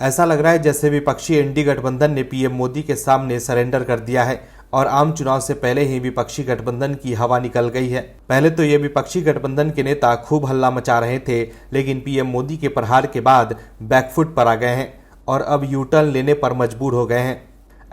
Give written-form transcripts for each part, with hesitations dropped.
ऐसा लग रहा है जैसे विपक्षी इंडी गठबंधन ने पीएम मोदी के सामने सरेंडर कर दिया है और आम चुनाव से पहले ही विपक्षी गठबंधन की हवा निकल गई है। पहले तो ये विपक्षी गठबंधन के नेता खूब हल्ला मचा रहे थे, लेकिन पीएम मोदी के प्रहार के बाद बैकफुट पर आ गए हैं और अब यू टर्न लेने पर मजबूर हो गए हैं।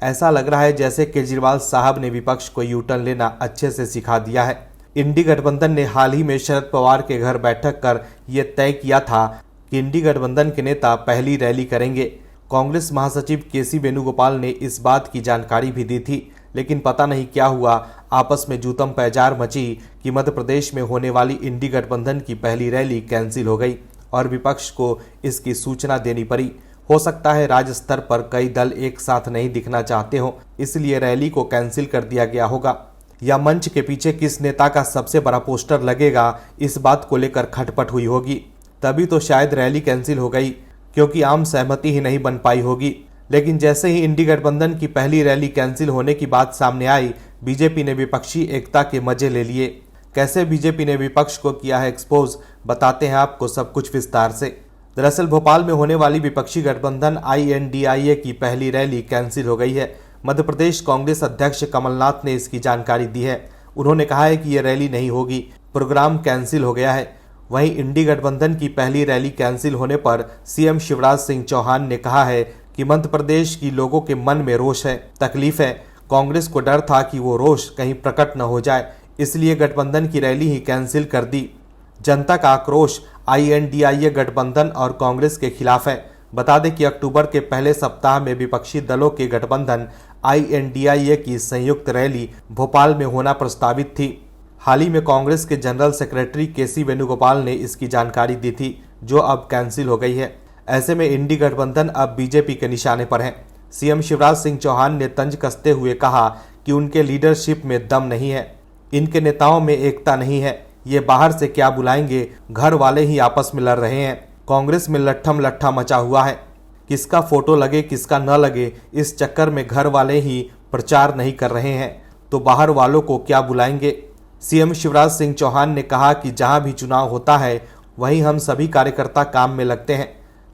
ऐसा लग रहा है जैसे केजरीवाल साहब ने विपक्ष को यू टर्न लेना अच्छे से सिखा दिया है। इंडी गठबंधन ने हाल ही में शरद पवार के घर बैठक कर ये तय किया था कि इंडी गठबंधन के नेता पहली रैली करेंगे। कांग्रेस महासचिव केसी वेणुगोपाल ने इस बात की जानकारी भी दी थी, लेकिन पता नहीं क्या हुआ, आपस में जूतम पैजार मची कि मध्य प्रदेश में होने वाली इंडी गठबंधन की पहली रैली कैंसिल हो गई और विपक्ष को इसकी सूचना देनी पड़ी। हो सकता है राज्य स्तर पर कई दल एक साथ नहीं दिखना चाहते हो, इसलिए रैली को कैंसिल कर दिया गया होगा। या मंच के पीछे किस नेता का सबसे बड़ा पोस्टर लगेगा, इस बात को लेकर खटपट हुई होगी, तभी तो शायद रैली कैंसिल हो गई, क्योंकि आम सहमति ही नहीं बन पाई होगी। लेकिन जैसे ही इंडी गठबंधन की पहली रैली कैंसिल होने की बात सामने आई, बीजेपी ने विपक्षी एकता के मजे ले लिए। कैसे बीजेपी ने विपक्ष को किया है एक्सपोज, बताते हैं आपको सब कुछ विस्तार से। दरअसल भोपाल में होने वाली विपक्षी गठबंधन INDIA की पहली रैली कैंसिल हो गई है। मध्य प्रदेश कांग्रेस अध्यक्ष कमलनाथ ने इसकी जानकारी दी है। उन्होंने कहा है कि यह रैली नहीं होगी, प्रोग्राम कैंसिल हो गया है। वहीं इंडी गठबंधन की पहली रैली कैंसिल होने पर सीएम शिवराज सिंह चौहान ने कहा है कि मध्य प्रदेश की लोगों के मन में रोष है, तकलीफ है। कांग्रेस को डर था कि वो रोष कहीं प्रकट न हो जाए, इसलिए गठबंधन की रैली ही कैंसिल कर दी। जनता का आक्रोश INDIA गठबंधन और कांग्रेस के खिलाफ है। बता दें कि अक्टूबर के पहले सप्ताह में विपक्षी दलों के गठबंधन INDIA की संयुक्त रैली भोपाल में होना प्रस्तावित थी। हाल ही में कांग्रेस के जनरल सेक्रेटरी केसी वेणुगोपाल ने इसकी जानकारी दी थी, जो अब कैंसिल हो गई है। ऐसे में इंडी गठबंधन अब बीजेपी के निशाने पर है। सीएम शिवराज सिंह चौहान ने तंज कसते हुए कहा कि उनके लीडरशिप में दम नहीं है, इनके नेताओं में एकता नहीं है, ये बाहर से क्या बुलाएंगे, घर वाले ही आपस में लड़ रहे हैं। कांग्रेस में लट्ठम लट्ठा मचा हुआ है, किसका फोटो लगे किसका न लगे, इस चक्कर में घर वाले ही प्रचार नहीं कर रहे हैं, तो बाहर वालों को क्या बुलाएंगे। सीएम शिवराज सिंह चौहान ने कहा कि जहां भी चुनाव होता है वहीं हम सभी कार्यकर्ता काम में लगते हैं।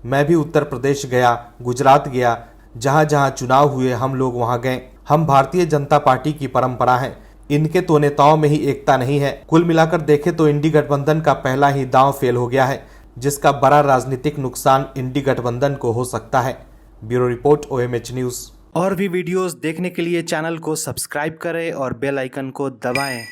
मैं भी उत्तर प्रदेश गया, गुजरात गया, जहां जहां चुनाव हुए हम लोग वहां गए। हम भारतीय जनता पार्टी की परंपरा है, इनके तो नेताओं में ही एकता नहीं है। कुल मिलाकर देखें तो इंडी गठबंधन का पहला ही दांव फेल हो गया है, जिसका बड़ा राजनीतिक नुकसान इंडी गठबंधन को हो सकता है। Bureau report OMH news. और भी वीडियोस देखने के लिए चैनल को सब्सक्राइब करें और बेल आइकन को दबाएं।